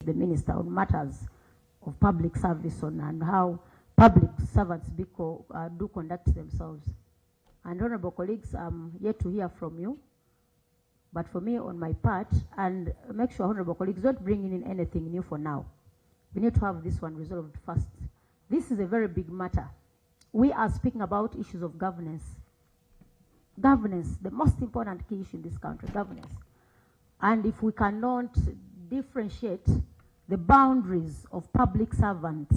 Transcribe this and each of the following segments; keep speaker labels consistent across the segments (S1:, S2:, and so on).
S1: the Minister on matters of public service and how public servants do conduct themselves. And honorable colleagues, I'm yet to hear from you. But for me, on my part, and make sure, honorable colleagues, don't bring in anything new for now. We need to have this one resolved first. This is a very big matter. We are speaking about issues of governance. Governance, the most important key issue in this country, governance. And if we cannot differentiate the boundaries of public servants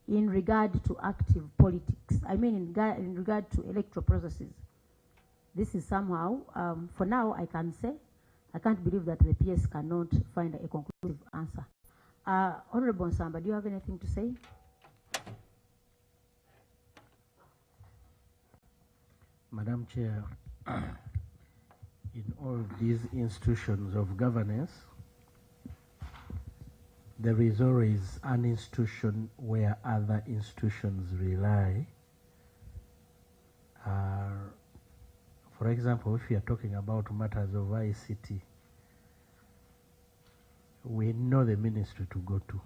S1: in regard to active politics, I mean in regard to electoral processes, this is somehow, for now I can say, I can't believe that the PS cannot find a conclusive answer. Honorable Nsamba, do you have anything to say?
S2: Madam Chair, in all these institutions of governance, there is always an institution where other institutions rely. For example, if you are talking about matters of ICT, we know the ministry to go to.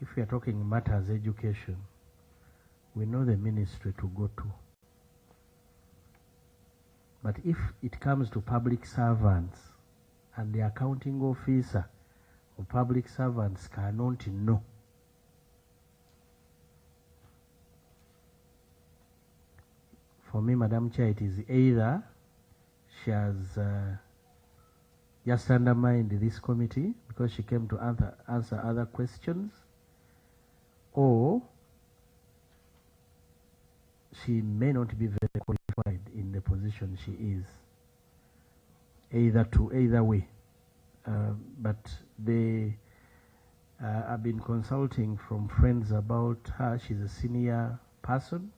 S2: If we are talking matters education, we know the ministry to go to. But if it comes to public servants and the accounting officer or public servants cannot know, for me, Madam Chair, it is either she has just undermined this committee because she came to answer other questions, or she may not be very qualified in the position she is. Either way. But they have been consulting from friends about her. She's a senior person.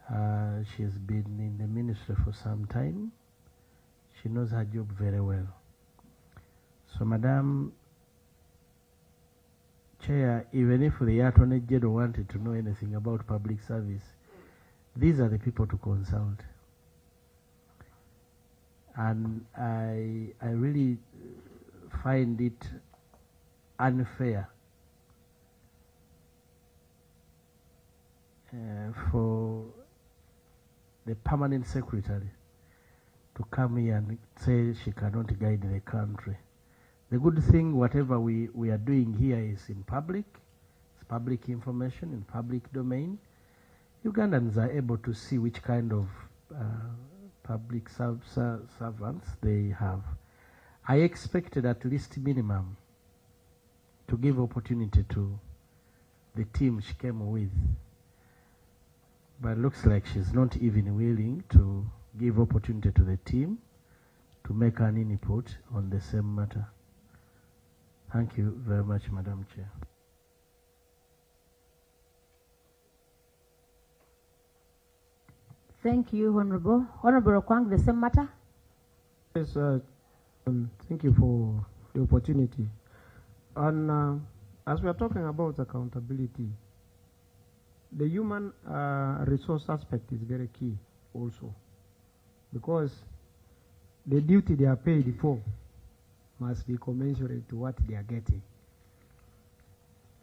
S2: She has been in the ministry for some time. She knows her job very well. So, Madam Chair, even if the Attorney General wanted to know anything about public service, these are the people to consult. And I really find it unfair for the permanent secretary to come here and say she cannot guide the country. The good thing, whatever we are doing here is in public. It's public information, in public domain. Ugandans are able to see which kind of public servants they have. I expected at least minimum to give opportunity to the team she came with. But it looks like she's not even willing to give opportunity to the team to make an input on the same matter. Thank you very much, Madam Chair.
S1: Thank you, Honorable. Honorable Okwang, the same matter?
S3: Yes, thank you for the opportunity. And as we are talking about accountability, the human resource aspect is very key also, because the duty they are paid for must be commensurate to what they are getting.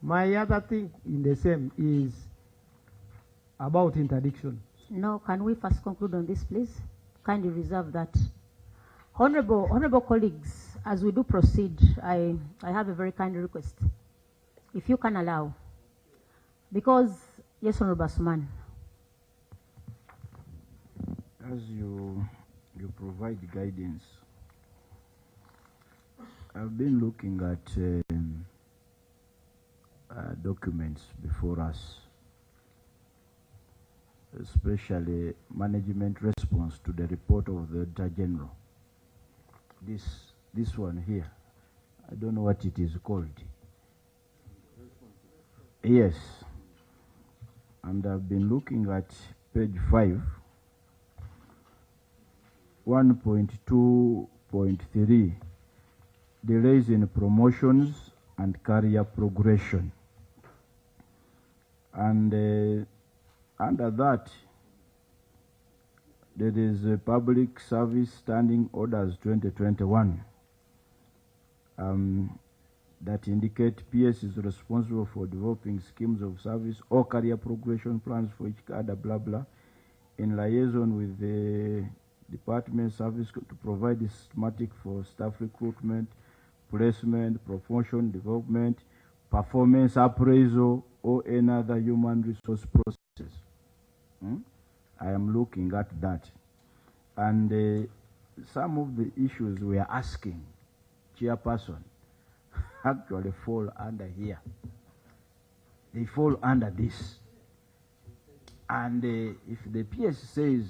S3: My other thing in the same is about interdiction.
S1: No, can we first conclude on this, please? Kindly reserve that. Honorable colleagues, as we do proceed, I have a very kind request. If you can allow. Because, yes, Honorable Suman.
S4: As you provide guidance, I've been looking at documents before us, especially management response to the report of the Director General. This one here, I don't know what it is called. Yes, and I've been looking at page 5, 1.2.3, delays in promotions and career progression. And under that, there is a Public Service Standing Orders 2021. that indicate PS is responsible for developing schemes of service or career progression plans for each cadre, blah, blah, in liaison with the department service to provide a systematic for staff recruitment, placement, promotion, development, performance appraisal, or any other human resource process. I am looking at that. And some of the issues we are asking, Chairperson, actually fall under here. They fall under this. And if the PS says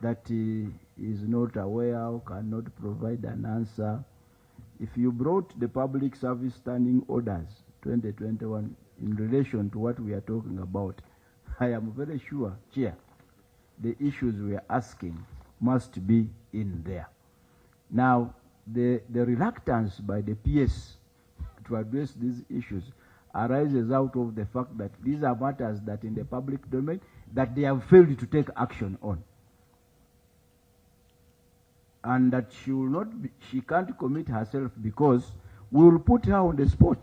S4: that he is not aware or cannot provide an answer, if you brought the Public Service Standing Orders 2021 in relation to what we are talking about, I am very sure, Chair, the issues we are asking must be in there. Now, the reluctance by the PS to address these issues arises out of the fact that these are matters that in the public domain that they have failed to take action on. And that she can't commit herself because we will put her on the spot.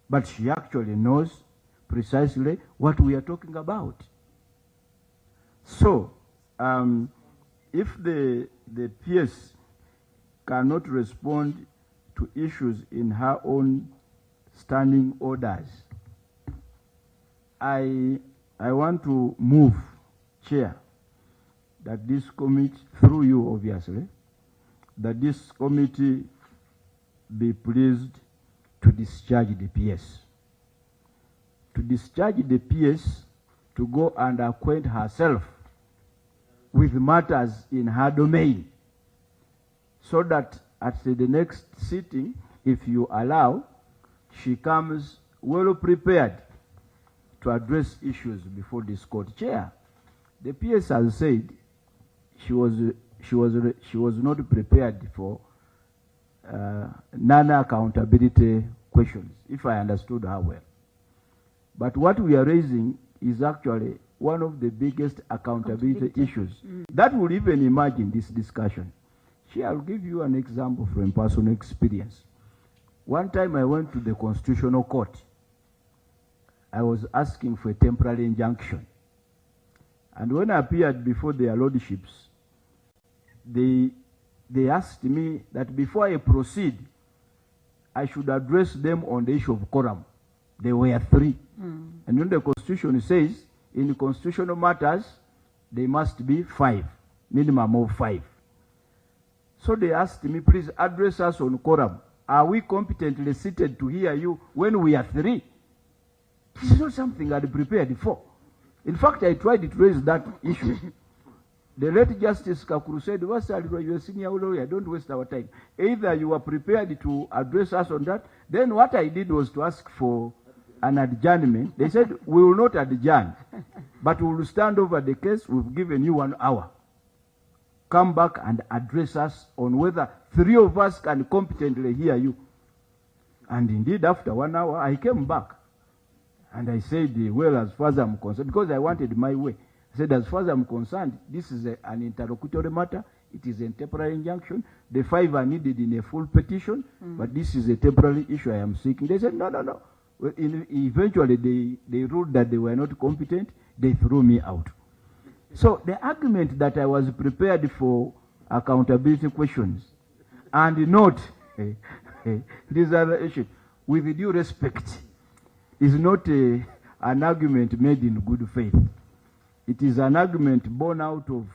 S4: But she actually knows precisely what we are talking about. So, if the PS cannot respond to issues in her own standing orders, I want to move, Chair, that this committee, through you obviously, that this committee be pleased to discharge the PS. To discharge the PS, to go and acquaint herself with matters in her domain, so that at the next sitting, if you allow, she comes well prepared to address issues before this court. Chair, the PS has said she was not prepared for non-accountability questions, if I understood her well. But what we are raising is actually one of the biggest accountability issues that will even emerge in this discussion. I'll give you an example from personal experience. One time I went to the Constitutional Court. I was asking for a temporary injunction. And when I appeared before their lordships, they asked me that before I proceed, I should address them on the issue of quorum. There were 3. And when the Constitution says, in constitutional matters, they must be 5, minimum of 5. So they asked me, please address us on quorum. Are we competently seated to hear you when we are 3? This is not something I had prepared for. In fact, I tried to raise that issue. The late Justice Kakuru said, you are a senior lawyer, don't waste our time. Either you are prepared to address us on that. Then what I did was to ask for an adjournment. They said, we will not adjourn, but we will stand over the case. We've given you 1 hour. Come back and address us on whether 3 of us can competently hear you. And indeed, after 1 hour, I came back. And I said, well, as far as I'm concerned, because I wanted my way, I said, as far as I'm concerned, this is an interlocutory matter. It is a temporary injunction. The 5 are needed in a full petition, but this is a temporary issue I am seeking. They said, no. Well, eventually, they ruled that they were not competent. They threw me out. So the argument that I was prepared for accountability questions and not these other issues, with due respect, is not an argument made in good faith. It is an argument born out of,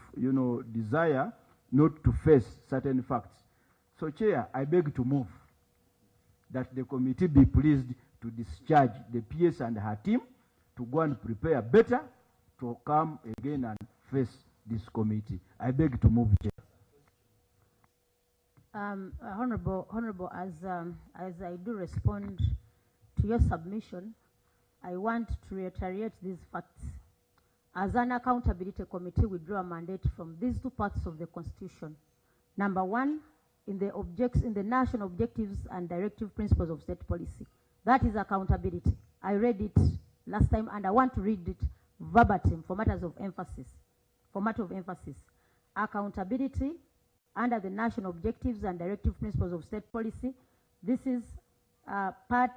S4: desire not to face certain facts. So, Chair, I beg to move that the committee be pleased to discharge the PS and her team to go and prepare better to come again and face this committee. I beg to move, Chair.
S1: Honorable, as I do respond to your submission, I want to reiterate these facts. As an accountability committee, we draw a mandate from these 2 parts of the Constitution. Number 1, in the national objectives and directive principles of state policy. That is accountability. I read it last time, and I want to read it verbatim for matters of emphasis. For matter of emphasis, accountability under the National Objectives and Directive Principles of State Policy. This is part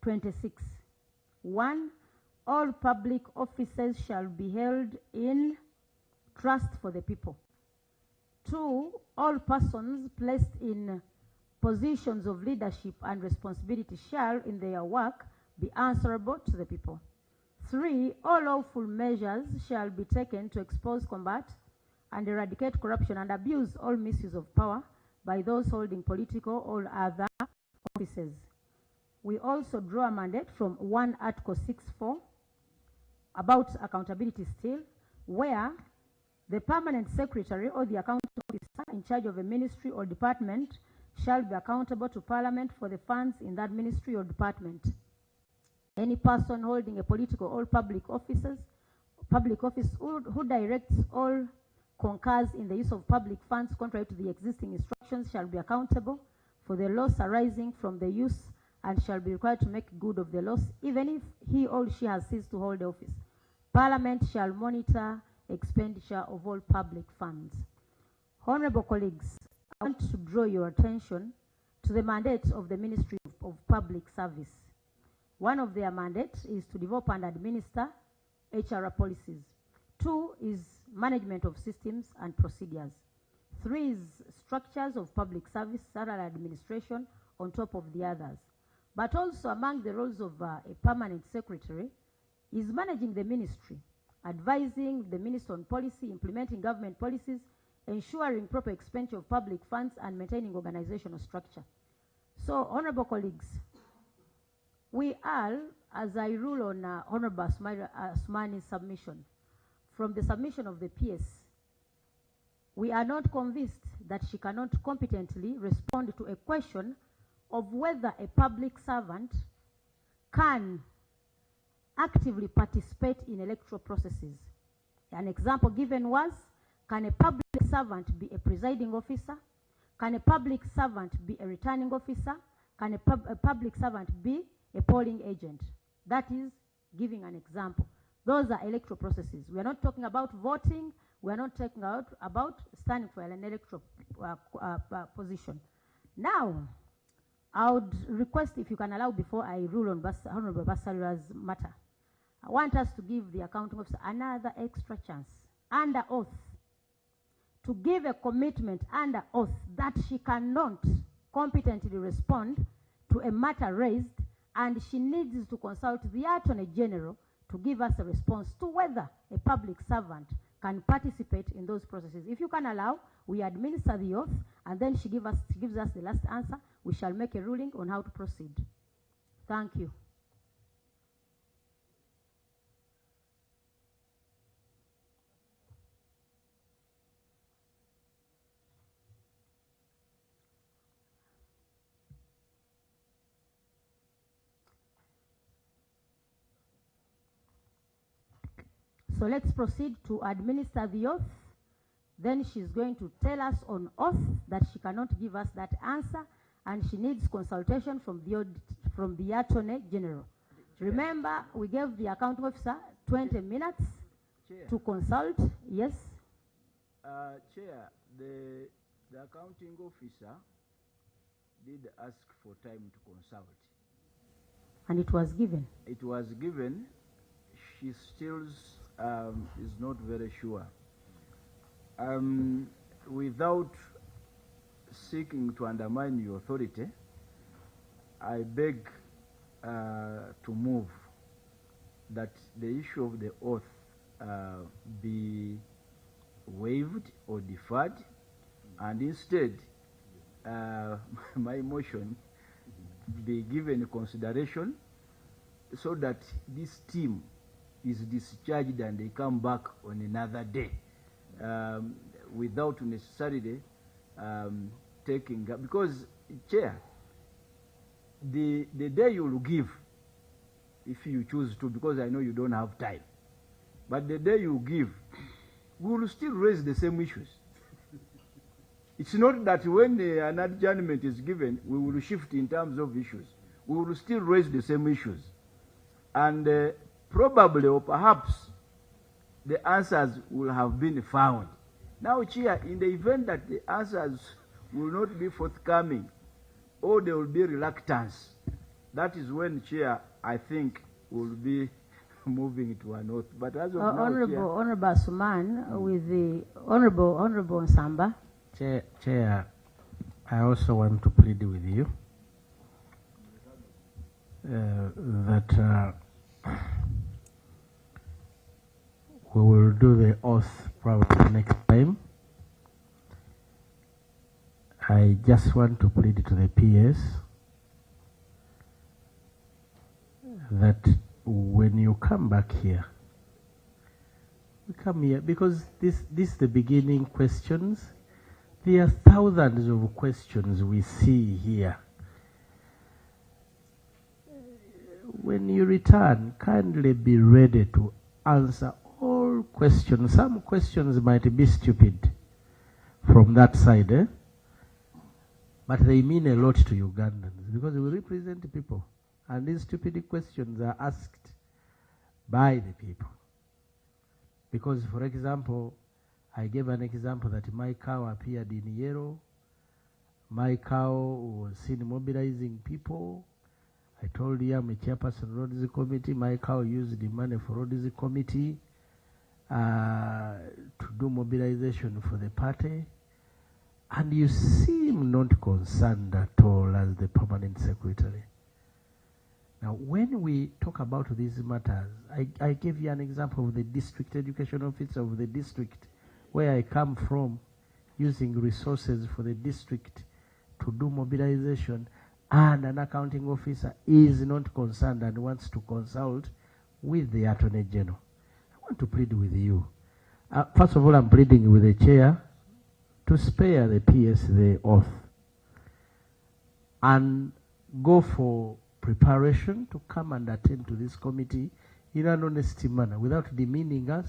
S1: 26. 1. All public offices shall be held in trust for the people. 2. All persons placed in positions of leadership and responsibility shall, in their work, be answerable to the people. 3. All lawful measures shall be taken to expose, combat, and eradicate corruption and abuse all misuse of power by those holding political or other offices. We also draw a mandate from 1 Article 6.4 about accountability still, where the permanent secretary or the accounting officer in charge of a ministry or department shall be accountable to Parliament for the funds in that ministry or department. Any person holding a political or public office who directs or concurs in the use of public funds contrary to the existing instructions shall be accountable for the loss arising from the use and shall be required to make good of the loss, even if he or she has ceased to hold office. Parliament shall monitor expenditure of all public funds. Honorable colleagues, I want to draw your attention to the mandate of the Ministry of Public Service. One of their mandates is to develop and administer HR policies. 2 is management of systems and procedures. 3 is structures of public service, salary administration on top of the others. But also among the roles of a permanent secretary is managing the ministry, advising the minister on policy, implementing government policies, ensuring proper expenditure of public funds, and maintaining organizational structure. So, honorable colleagues, we are, as I rule on Honorable Asmani's submission, from the submission of the PS, we are not convinced that she cannot competently respond to a question of whether a public servant can actively participate in electoral processes. An example given was, can a public servant be a presiding officer? Can a public servant be a returning officer? Can a public servant be a polling agent? That is giving an example. Those are electoral processes. We are not talking about voting. We are not talking about standing for an electoral position. Now, I would request, if you can allow, before I rule on Honorable Basalira's matter, I want us to give the accounting officer another extra chance, under oath, to give a commitment under oath that she cannot competently respond to a matter raised, and she needs to consult the Attorney General to give us a response to whether a public servant can participate in those processes. If you can allow, we administer the oath, and then she gives us the last answer. We shall make a ruling on how to proceed. Thank you. So let's proceed to administer the oath. Then she's going to tell us on oath that she cannot give us that answer, and she needs consultation from the Attorney General. Remember, we gave the accounting officer 20 minutes
S4: Chair.
S1: to consult. Yes?
S4: Chair, the accounting officer did ask for time to consult.
S1: And it was given.
S4: It was given. She still is not very sure. Without seeking to undermine your authority, I beg to move that the issue of the oath be waived or deferred, and instead my motion be given consideration so that this team is discharged and they come back on another day without necessarily taking, because Chair, the day you will give, if you choose to, because I know you don't have time, but the day you give, we will still raise the same issues. It's not that when an adjournment is given, we will shift in terms of issues. We will still raise the same issues. And probably or perhaps the answers will have been found Now, Chair, in the event that the answers will not be forthcoming, or there will be reluctance, that is when, Chair, I think will be moving to an oath. But as of now,
S1: Honorable Suman, with the Honorable Nsamba.
S2: Chair, I also want to plead with you that we will do the oath probably next time. I just want to plead to the PS that when you come back here, we come here because this is the beginning questions. There are thousands of questions we see here. When you return, kindly be ready to answer all questions. Some questions might be stupid from that side, but they mean a lot to Ugandans because we represent people, and these stupid questions are asked by the people. Because, for example, I gave an example that my cow appeared in yellow. My cow was seen mobilizing people. I told you I'm a chairperson of Roads Committee. My cow used the money for Roads Committee to do mobilization for the party. And you seem not concerned at all as the permanent secretary. Now, when we talk about these matters, I gave you an example of the district education office of the district where I come from, using resources for the district to do mobilization, and an accounting officer is not concerned and wants to consult with the Attorney General. I want to plead with you. First of all, I'm pleading with the chair to spare the PS the oath and go for preparation to come and attend to this committee in an honest manner, without demeaning us,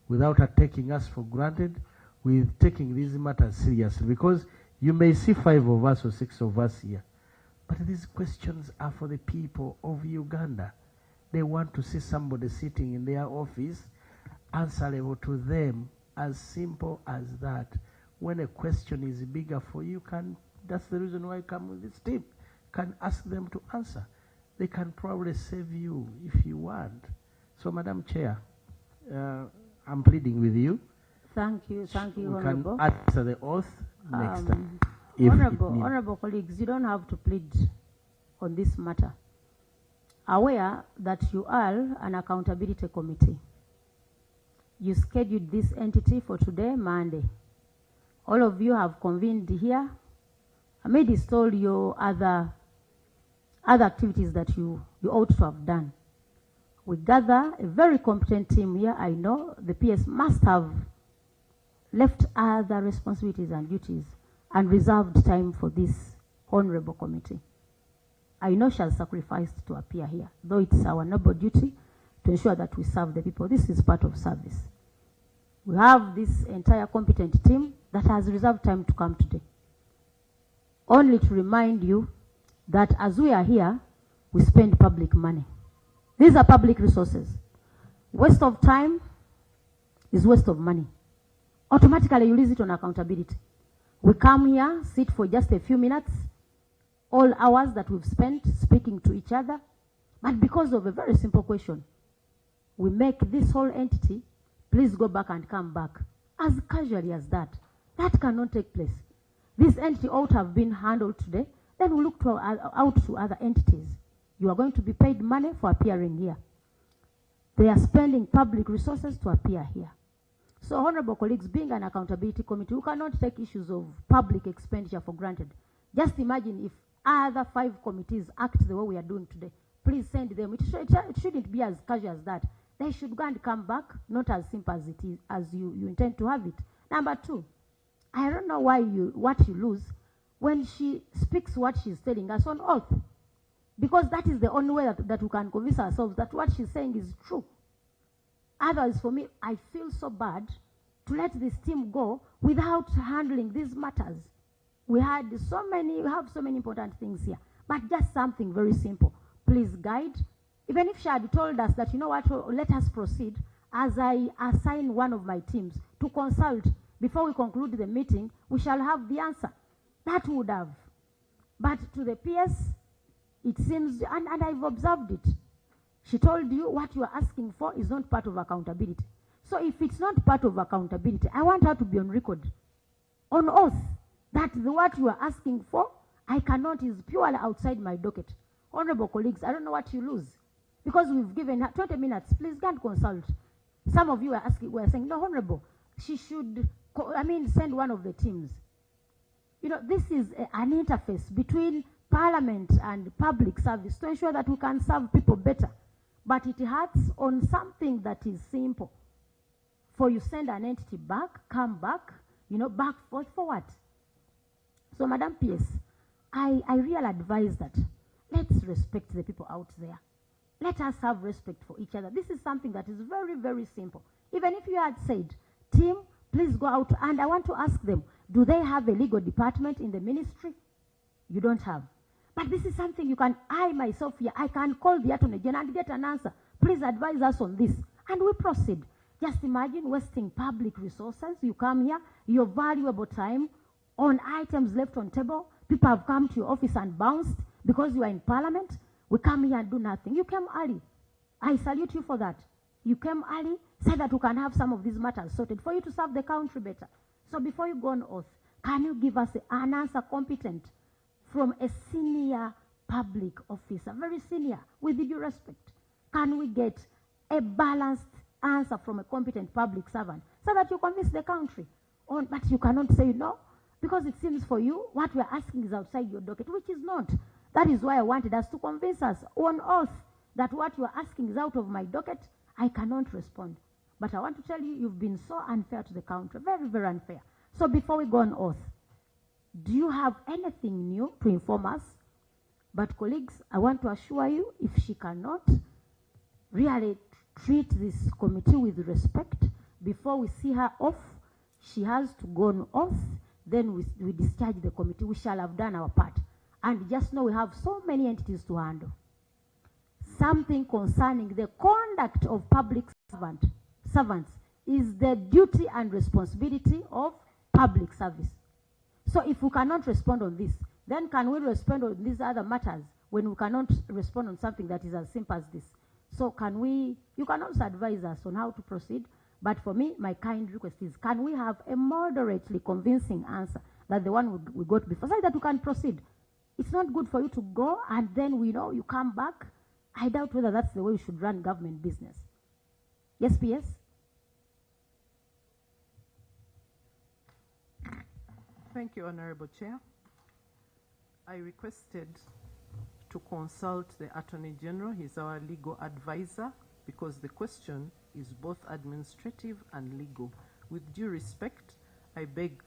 S2: without taking us for granted, with taking these matters seriously. Because you may see 5 of us or 6 of us here, but these questions are for the people of Uganda. They want to see somebody sitting in their office answerable to them, as simple as that. When a question is bigger for you, that's the reason why I come with this team. Can ask them to answer. They can probably save you if you want. So, Madam Chair, I'm pleading with you.
S1: Thank you,
S2: We
S1: Honorable.
S2: can answer the oath next time.
S1: Honorable colleagues, you don't have to plead on this matter. Aware that you are an accountability committee. You scheduled this entity for today, Monday. All of you have convened here. I made this all your other activities that you ought to have done. We gather a very competent team here. I know the PS must have left other responsibilities and duties and reserved time for this honorable committee. I know she has sacrificed to appear here, though it's our noble duty to ensure that we serve the people. This is part of service. We have this entire competent team that has reserved time to come today. Only to remind you that as we are here, we spend public money. These are public resources. Waste of time is waste of money. Automatically, you lose it on accountability. We come here, sit for just a few minutes, all hours that we've spent speaking to each other, but because of a very simple question, we make this whole entity, please go back and come back, as casually as that. That cannot take place. This entity ought to have been handled today, then we look out to other entities. You are going to be paid money for appearing here. They are spending public resources to appear here. So, honorable colleagues, being an accountability committee, we cannot take issues of public expenditure for granted. Just imagine if other 5 committees act the way we are doing today. Please send them. It shouldn't be as casual as that. They should go and come back, not as simple as it is, as you intend to have it. Number 2, I don't know what you lose when she speaks what she's telling us on oath. Because that is the only way that we can convince ourselves that what she's saying is true. Otherwise, for me, I feel so bad to let this team go without handling these matters. We have so many important things here, but just something very simple. Please guide. Even if she had told us that, you know what, let us proceed, as I assign one of my teams to consult before we conclude the meeting, we shall have the answer. That would have. But to the PS, it seems, and I've observed it, she told you what you are asking for is not part of accountability. So if it's not part of accountability, I want her to be on record, on oath, that what you are asking for, I cannot, is purely outside my docket. Honorable colleagues, I don't know what you lose, because we've given her 20 minutes. Please go and consult. Some of you are asking, were saying, no, Honorable, she should, send one of the teams. You know, this is an interface between Parliament and public service to ensure that we can serve people better. But it hurts on something that is simple. For you send an entity back, come back, back, forth, for what? So, Madam PS, I really advise that let's respect the people out there. Let us have respect for each other. This is something that is very, very simple. Even if you had said, team, please go out, and I want to ask them, do they have a legal department in the ministry? You don't have. But this is something you can, I myself here, I can call the Attorney General and get an answer. Please advise us on this. And we proceed. Just imagine wasting public resources. You come here, your valuable time on items left on table. People have come to your office and bounced because you are in Parliament. We come here and do nothing. You came early. I salute you for that. You came early, said that we can have some of these matters sorted for you to serve the country better. So before you go on oath, can you give us an answer competent from a senior public officer, very senior, with due respect? Can we get a balanced answer from a competent public servant so that you convince the country? But you cannot say no, because it seems for you what we are asking is outside your docket, which is not. That is why I wanted us to convince us on oath that what you are asking is out of my docket. I cannot respond. But I want to tell you, you've been so unfair to the country, very, very unfair. So before we go on oath, do you have anything new to inform us? But colleagues, I want to assure you, if she cannot really treat this committee with respect, before we see her off, she has to go on oath, then we discharge the committee. We shall have done our part. And just know we have so many entities to handle. Something concerning the conduct of public servants is the duty and responsibility of public service. So if we cannot respond on this, then can we respond on these other matters when we cannot respond on something that is as simple as this? So you can also advise us on how to proceed, but for me, my kind request is, can we have a moderately convincing answer that the one we got before, so that we can proceed? It's not good for you to go and then you come back. I doubt whether that's the way we should run government business. Yes, PS?
S5: Thank you, Honorable Chair. I requested to consult the Attorney General. He's our legal advisor, because the question is both administrative and legal. With due respect, I beg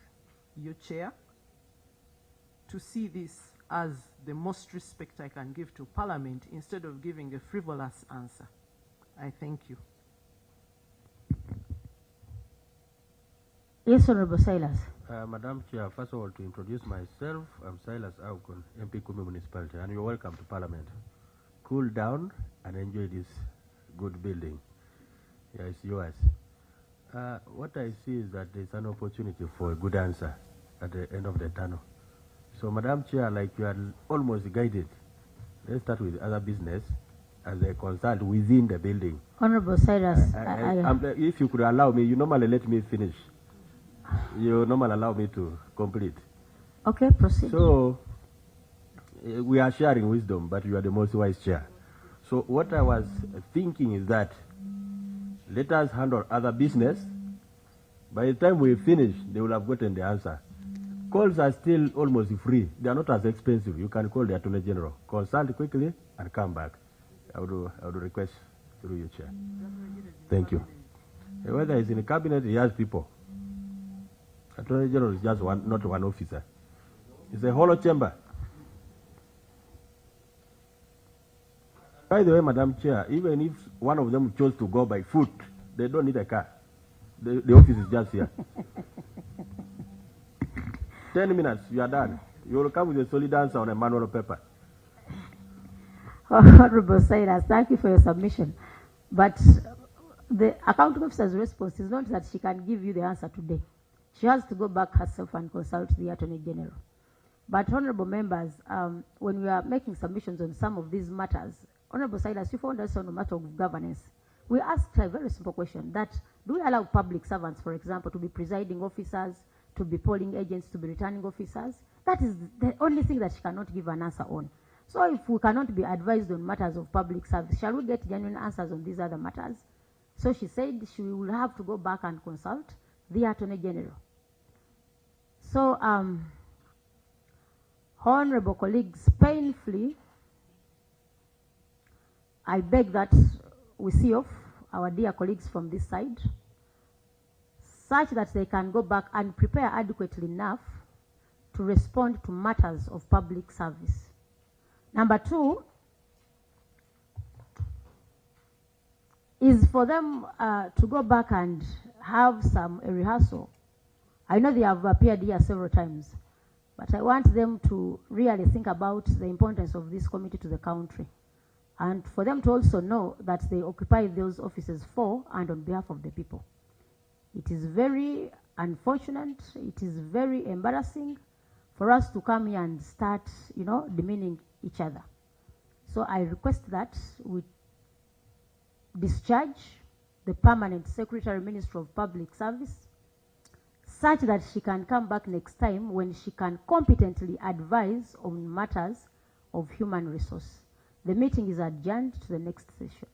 S5: you, Chair, to see this as the most respect I can give to Parliament instead of giving a frivolous answer. I thank you.
S1: Yes, Honorable Silas.
S2: Madam Chair, first of all, to introduce myself, I'm Silas Aukon, MP Kumi Municipality, and you're welcome to Parliament. Cool down and enjoy this good building. Yeah, it's yours. What I see is that there's an opportunity for a good answer at the end of the tunnel. So, Madam Chair, like you are almost guided, let's start with other business as a consult within the building.
S1: Honorable Cyrus,
S2: if you could allow me, you normally let me finish. You normally allow me to complete.
S1: Okay, proceed.
S2: So, we are sharing wisdom, but you are the most wise chair. So, what I was thinking is that let us handle other business. By the time we finish, they will have gotten the answer. Calls are still almost free. They are not as expensive. You can call the Attorney General, consult quickly, and come back. I would request through you, Chair. Thank you. Whether it's in the cabinet, he has people. Attorney General is just one, not one officer. It's a hollow chamber. By the way, Madam Chair, even if one of them chose to go by foot, they don't need a car. The office is just here. 10 minutes, you are done. You will come with a solid answer on a manual paper.
S1: Honorable Cyrus, thank you for your submission. But the accounting officer's response is not that she can give you the answer today. She has to go back herself and consult the Attorney General. But honorable members, when we are making submissions on some of these matters, Honorable Silas, you found us on a matter of governance. We asked a very simple question, that do we allow public servants, for example, to be presiding officers, to be polling agents, to be returning officers? That is the only thing that she cannot give an answer on. So if we cannot be advised on matters of public service, shall we get genuine answers on these other matters? So she said she will have to go back and consult the Attorney General. So, honorable colleagues, painfully, I beg that we see off our dear colleagues from this side, such that they can go back and prepare adequately enough to respond to matters of public service. Number two is for them to go back and have a rehearsal. I know they have appeared here several times, but I want them to really think about the importance of this committee to the country, and for them to also know that they occupy those offices for and on behalf of the people. It is very unfortunate, it is very embarrassing for us to come here and start, demeaning each other. So I request that we discharge the permanent Secretary Minister of Public Service, such that she can come back next time when she can competently advise on matters of human resource. The meeting is adjourned to the next session.